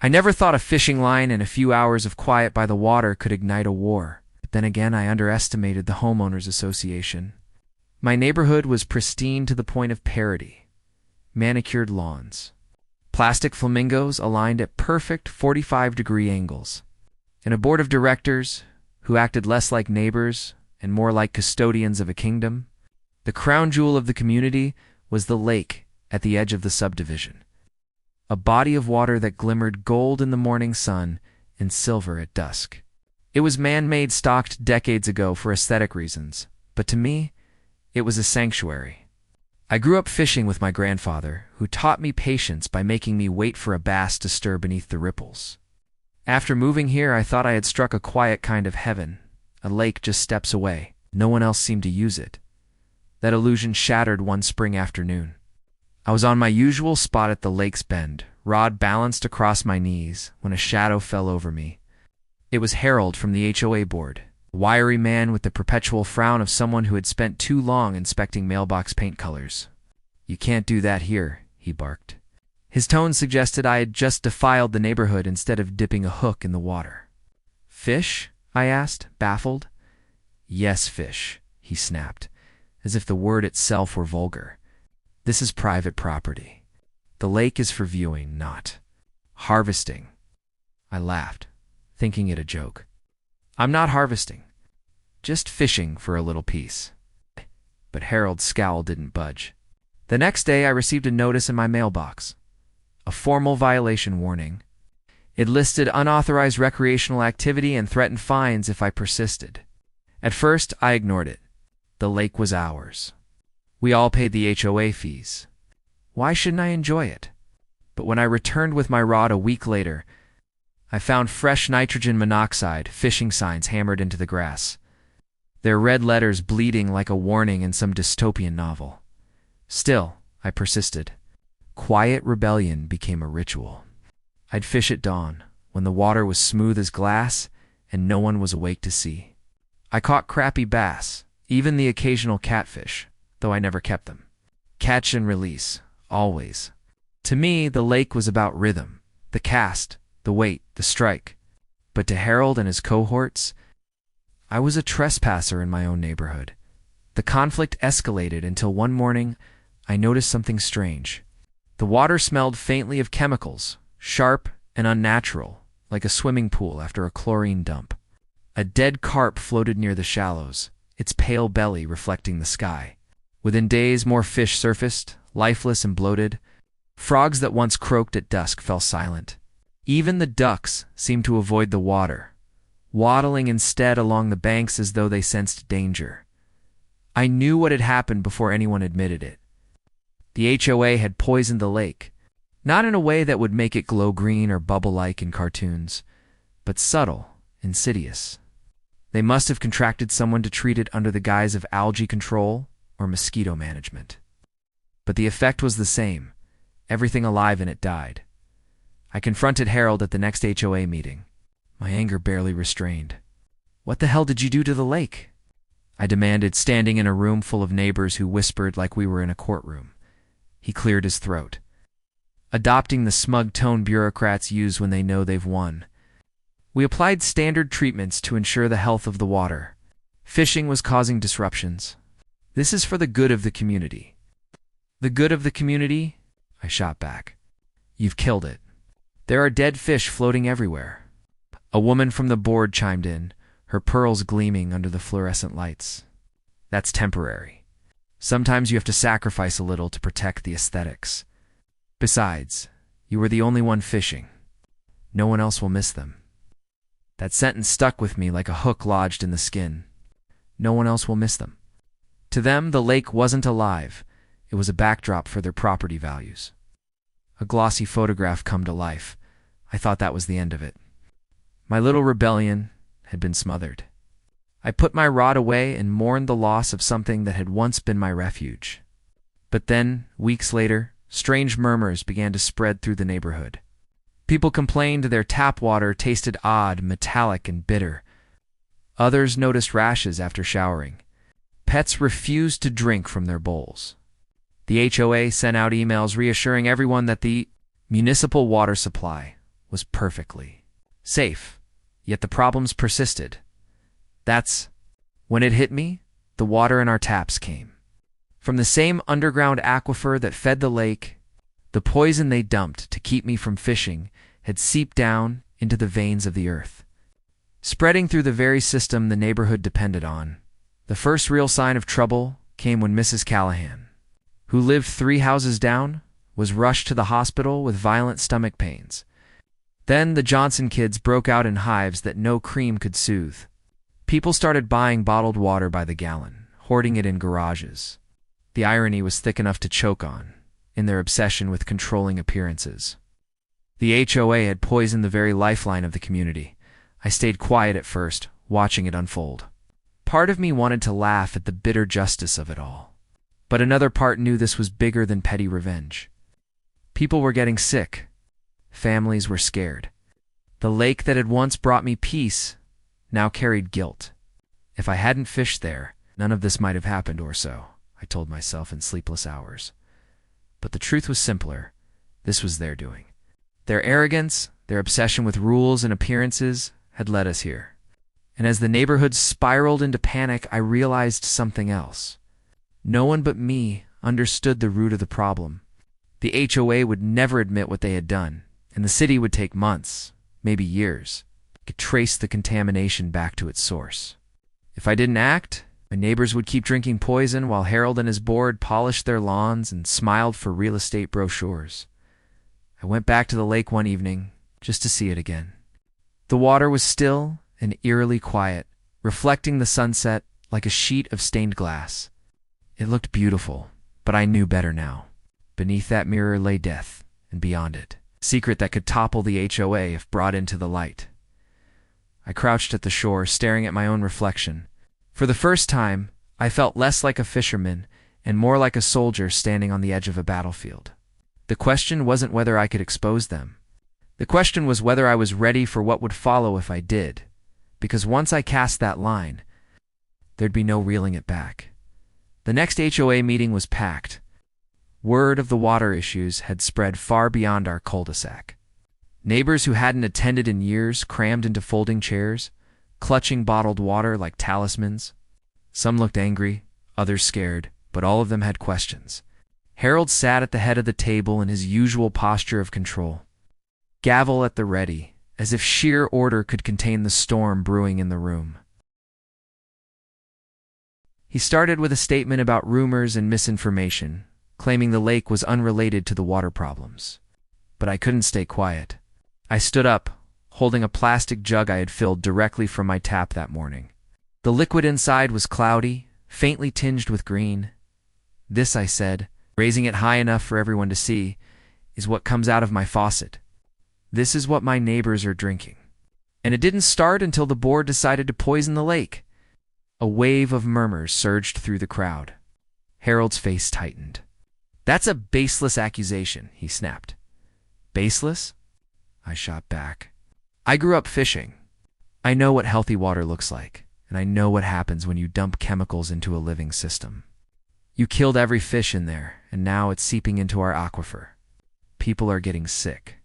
I never thought a fishing line and a few hours of quiet by the water could ignite a war. But then again, I underestimated the homeowners association. My neighborhood was pristine to the point of parody. Manicured lawns. Plastic flamingos aligned at perfect 45-degree angles. And a board of directors who acted less like neighbors and more like custodians of a kingdom. The crown jewel of the community was the lake at the edge of the subdivision. A body of water that glimmered gold in the morning sun and silver at dusk. It was man-made, stocked decades ago for aesthetic reasons, but to me, it was a sanctuary. I grew up fishing with my grandfather, who taught me patience by making me wait for a bass to stir beneath the ripples. After moving here, I thought I had struck a quiet kind of heaven, a lake just steps away. No one else seemed to use it. That illusion shattered one spring afternoon. I was on my usual spot at the lake's bend, rod balanced across my knees, when a shadow fell over me. It was Harold from the HOA board, a wiry man with the perpetual frown of someone who had spent too long inspecting mailbox paint colors. "You can't do that here," he barked. His tone suggested I had just defiled the neighborhood instead of dipping a hook in the water. "Fish?" I asked, baffled. "Yes, fish," he snapped, as if the word itself were vulgar. "This is private property. The lake is for viewing, not harvesting." I laughed, thinking it a joke. "I'm not harvesting, just fishing for a little piece." But Harold's scowl didn't budge. The next day I received a notice in my mailbox. A formal violation warning. It listed unauthorized recreational activity and threatened fines if I persisted. At first, I ignored it. The lake was ours. We all paid the HOA fees. Why shouldn't I enjoy it? But when I returned with my rod a week later, I found fresh nitrogen monoxide fishing signs hammered into the grass, their red letters bleeding like a warning in some dystopian novel. Still, I persisted. Quiet rebellion became a ritual. I'd fish at dawn, when the water was smooth as glass and no one was awake to see. I caught crappy bass, even the occasional catfish, though I never kept them. Catch and release, always. To me, the lake was about rhythm, the cast, the weight, the strike. But to Harold and his cohorts, I was a trespasser in my own neighborhood. The conflict escalated until one morning I noticed something strange. The water smelled faintly of chemicals, sharp and unnatural, like a swimming pool after a chlorine dump. A dead carp floated near the shallows, its pale belly reflecting the sky. Within days, more fish surfaced, lifeless and bloated. Frogs that once croaked at dusk fell silent. Even the ducks seemed to avoid the water, waddling instead along the banks as though they sensed danger. I knew what had happened before anyone admitted it. The HOA had poisoned the lake, not in a way that would make it glow green or bubble-like in cartoons, but subtle, insidious. They must have contracted someone to treat it under the guise of algae control or mosquito management. But the effect was the same. Everything alive in it died. I confronted Harold at the next HOA meeting, my anger barely restrained. "What the hell did you do to the lake?" I demanded, standing in a room full of neighbors who whispered like we were in a courtroom. He cleared his throat, adopting the smug tone bureaucrats use when they know they've won. "We applied standard treatments to ensure the health of the water. Fishing was causing disruptions. This is for the good of the community." "The good of the community?" I shot back. "You've killed it. There are dead fish floating everywhere." A woman from the board chimed in, her pearls gleaming under the fluorescent lights. "That's temporary. Sometimes you have to sacrifice a little to protect the aesthetics. Besides, you were the only one fishing. No one else will miss them." That sentence stuck with me like a hook lodged in the skin. No one else will miss them. To them, the lake wasn't alive. It was a backdrop for their property values. A glossy photograph come to life. I thought that was the end of it. My little rebellion had been smothered. I put my rod away and mourned the loss of something that had once been my refuge. But then, weeks later, strange murmurs began to spread through the neighborhood. People complained their tap water tasted odd, metallic, and bitter. Others noticed rashes after showering. Pets refused to drink from their bowls. The HOA sent out emails reassuring everyone that the municipal water supply was perfectly safe, yet the problems persisted. That's when it hit me, the water in our taps came from the same underground aquifer that fed the lake. The poison they dumped to keep me from fishing had seeped down into the veins of the earth, spreading through the very system the neighborhood depended on. The first real sign of trouble came when Mrs. Callahan, who lived 3 houses down, was rushed to the hospital with violent stomach pains. Then the Johnson kids broke out in hives that no cream could soothe. People started buying bottled water by the gallon, hoarding it in garages. The irony was thick enough to choke on, in their obsession with controlling appearances. The HOA had poisoned the very lifeline of the community. I stayed quiet at first, watching it unfold. Part of me wanted to laugh at the bitter justice of it all, but another part knew this was bigger than petty revenge. People were getting sick. Families were scared. The lake that had once brought me peace now carried guilt. If I hadn't fished there, none of this might have happened or so, I told myself in sleepless hours. But the truth was simpler. This was their doing. Their arrogance, their obsession with rules and appearances had led us here. And as the neighborhood spiraled into panic, I realized something else. No one but me understood the root of the problem. The HOA would never admit what they had done, and the city would take months, maybe years, to trace the contamination back to its source. If I didn't act, my neighbors would keep drinking poison while Harold and his board polished their lawns and smiled for real estate brochures. I went back to the lake one evening just to see it again. The water was still and eerily quiet, reflecting the sunset like a sheet of stained glass. It looked beautiful, but I knew better now. Beneath that mirror lay death, and beyond it, a secret that could topple the HOA if brought into the light. I crouched at the shore, staring at my own reflection. For the first time, I felt less like a fisherman and more like a soldier standing on the edge of a battlefield. The question wasn't whether I could expose them. The question was whether I was ready for what would follow if I did. Because once I cast that line, there'd be no reeling it back. The next HOA meeting was packed. Word of the water issues had spread far beyond our cul-de-sac. Neighbors who hadn't attended in years crammed into folding chairs, clutching bottled water like talismans. Some looked angry, others scared, but all of them had questions. Harold sat at the head of the table in his usual posture of control, gavel at the ready, as if sheer order could contain the storm brewing in the room. He started with a statement about rumors and misinformation, claiming the lake was unrelated to the water problems. But I couldn't stay quiet. I stood up, holding a plastic jug I had filled directly from my tap that morning. The liquid inside was cloudy, faintly tinged with green. This, I said, raising it high enough for everyone to see, is what comes out of my faucet. This is what my neighbors are drinking. And it didn't start until the board decided to poison the lake. A wave of murmurs surged through the crowd. Harold's face tightened. "That's a baseless accusation," he snapped. "Baseless?" I shot back. "I grew up fishing. I know what healthy water looks like, and I know what happens when you dump chemicals into a living system. You killed every fish in there, and now it's seeping into our aquifer. People are getting sick.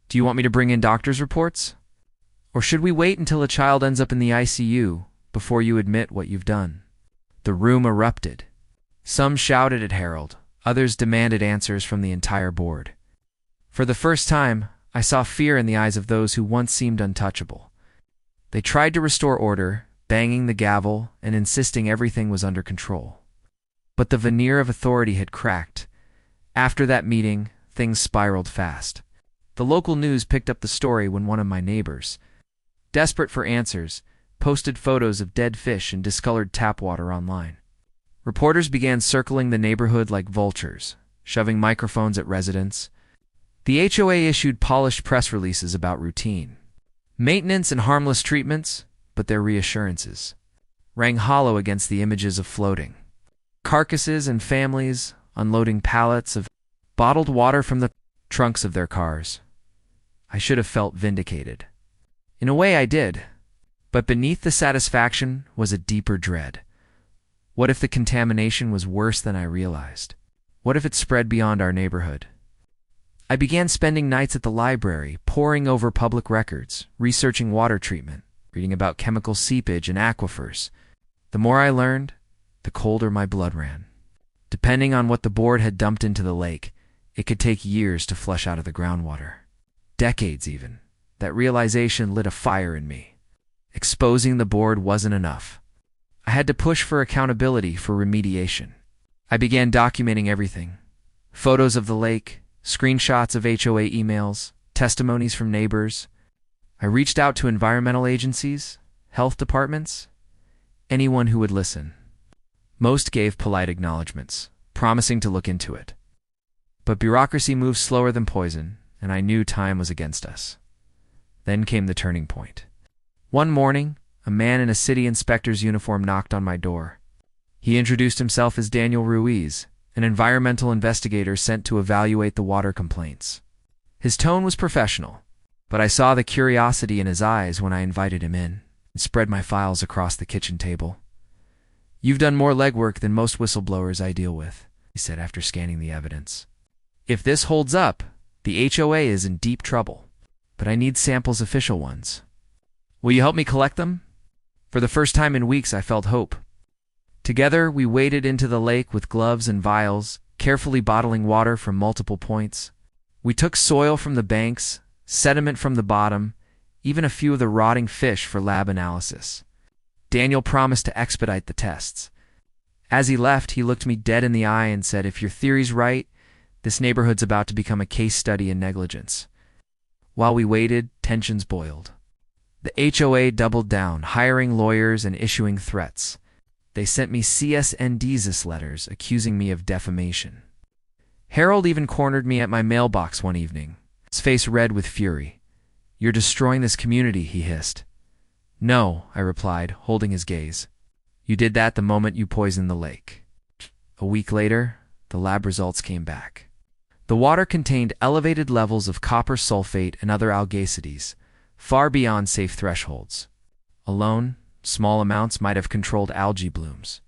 Do you want me to bring in doctor's reports? Or should we wait until a child ends up in the ICU before you admit what you've done?" The room erupted. Some shouted at Harold, others demanded answers from the entire board. For the first time, I saw fear in the eyes of those who once seemed untouchable. They tried to restore order, banging the gavel and insisting everything was under control. But the veneer of authority had cracked. After that meeting, things spiraled fast. The local news picked up the story when one of my neighbors, desperate for answers, posted photos of dead fish and discolored tap water online. Reporters began circling the neighborhood like vultures, shoving microphones at residents. The HOA issued polished press releases about routine maintenance and harmless treatments, but their reassurances rang hollow against the images of floating carcasses and families unloading pallets of bottled water from the trunks of their cars. I should have felt vindicated. In a way, I did. But beneath the satisfaction was a deeper dread. What if the contamination was worse than I realized? What if it spread beyond our neighborhood? I began spending nights at the library, poring over public records, researching water treatment, reading about chemical seepage and aquifers. The more I learned, the colder my blood ran. Depending on what the board had dumped into the lake, it could take years to flush out of the groundwater. Decades even. That realization lit a fire in me. Exposing the board wasn't enough. I had to push for accountability for remediation. I began documenting everything. Photos of the lake, screenshots of HOA emails, testimonies from neighbors. I reached out to environmental agencies, health departments, anyone who would listen. Most gave polite acknowledgments, promising to look into it. But bureaucracy moves slower than poison, and I knew time was against us. Then came the turning point. One morning, a man in a city inspector's uniform knocked on my door. He introduced himself as Daniel Ruiz, an environmental investigator sent to evaluate the water complaints. His tone was professional, but I saw the curiosity in his eyes when I invited him in and spread my files across the kitchen table. "You've done more legwork than most whistleblowers I deal with," he said after scanning the evidence. "If this holds up, the HOA is in deep trouble, but I need samples, official ones. Will you help me collect them?" For the first time in weeks, I felt hope. Together, we waded into the lake with gloves and vials, carefully bottling water from multiple points. We took soil from the banks, sediment from the bottom, even a few of the rotting fish for lab analysis. Daniel promised to expedite the tests. As he left, he looked me dead in the eye and said, "If your theory's right, this neighborhood's about to become a case study in negligence." While we waited, tensions boiled. The HOA doubled down, hiring lawyers and issuing threats. They sent me CS&Ds letters accusing me of defamation. Harold even cornered me at my mailbox one evening, his face red with fury. "You're destroying this community," he hissed. "No," I replied, holding his gaze. "You did that the moment you poisoned the lake." A week later, the lab results came back. The water contained elevated levels of copper sulfate and other algacides, far beyond safe thresholds. Alone, small amounts might have controlled algae blooms.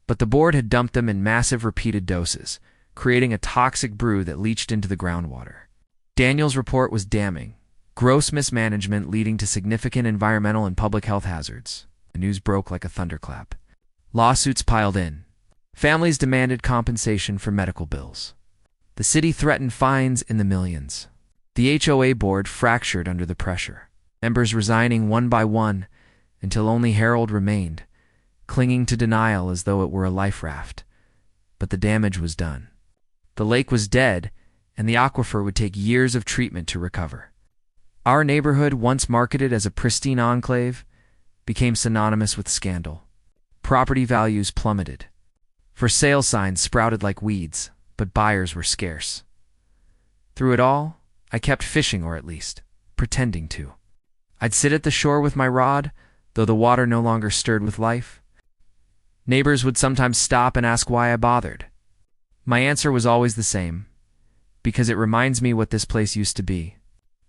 But the board had dumped them in massive repeated doses, creating a toxic brew that leached into the groundwater. Daniel's report was damning. Gross mismanagement leading to significant environmental and public health hazards. The news broke like a thunderclap. Lawsuits piled in. Families demanded compensation for medical bills. The city threatened fines in the millions. The HOA board fractured under the pressure, members resigning one by one until only Harold remained, clinging to denial as though it were a life raft. But the damage was done. The lake was dead, and the aquifer would take years of treatment to recover. Our neighborhood, once marketed as a pristine enclave, became synonymous with scandal. Property values plummeted. For sale signs sprouted like weeds, but buyers were scarce. Through it all, I kept fishing, or at least pretending to. I'd sit at the shore with my rod, though the water no longer stirred with life. Neighbors would sometimes stop and ask why I bothered. My answer was always the same: because it reminds me what this place used to be,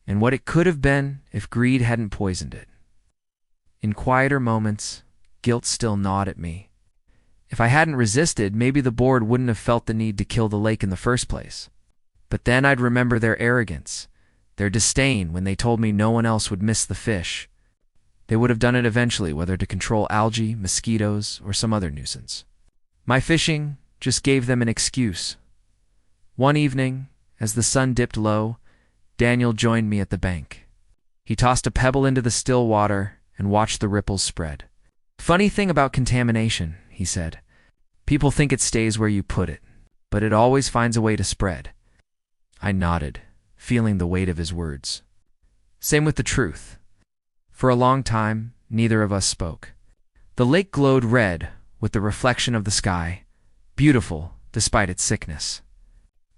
and what it could have been if greed hadn't poisoned it. In quieter moments, guilt still gnawed at me. If I hadn't resisted, maybe the board wouldn't have felt the need to kill the lake in the first place. But then I'd remember their arrogance, their disdain when they told me no one else would miss the fish. They would have done it eventually, whether to control algae, mosquitoes, or some other nuisance. My fishing just gave them an excuse. One evening, as the sun dipped low, Daniel joined me at the bank. He tossed a pebble into the still water and watched the ripples spread. "Funny thing about contamination," he said. "People think it stays where you put it, but it always finds a way to spread." I nodded, feeling the weight of his words. Same with the truth. For a long time, neither of us spoke. The lake glowed red with the reflection of the sky, beautiful despite its sickness.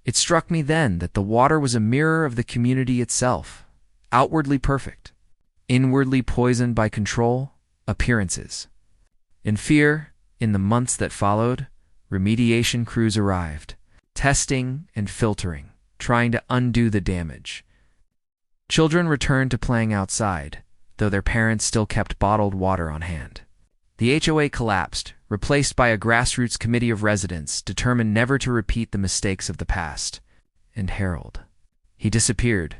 It struck me then that the water was a mirror of the community itself, outwardly perfect, inwardly poisoned by control, appearances. In fear, in the months that followed, remediation crews arrived, testing and filtering, trying to undo the damage. Children returned to playing outside, though their parents still kept bottled water on hand. The HOA collapsed, replaced by a grassroots committee of residents determined never to repeat the mistakes of the past. And Harold. He disappeared.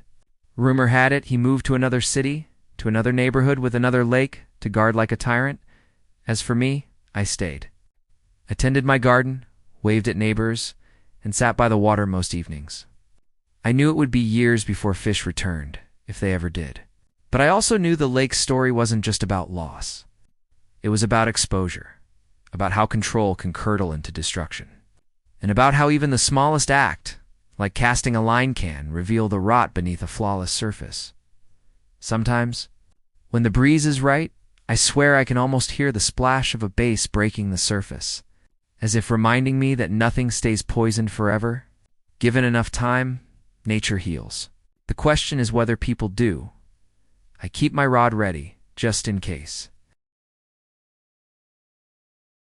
Rumor had it he moved to another city, to another neighborhood with another lake, to guard like a tyrant. As for me, I stayed. I tended my garden, waved at neighbors, and sat by the water most evenings. I knew it would be years before fish returned, if they ever did. But I also knew the lake's story wasn't just about loss. It was about exposure, about how control can curdle into destruction, and about how even the smallest act, like casting a line, can reveal the rot beneath a flawless surface. Sometimes, when the breeze is right, I swear I can almost hear the splash of a bass breaking the surface, as if reminding me that nothing stays poisoned forever. Given enough time, nature heals. The question is whether people do. I keep my rod ready, just in case.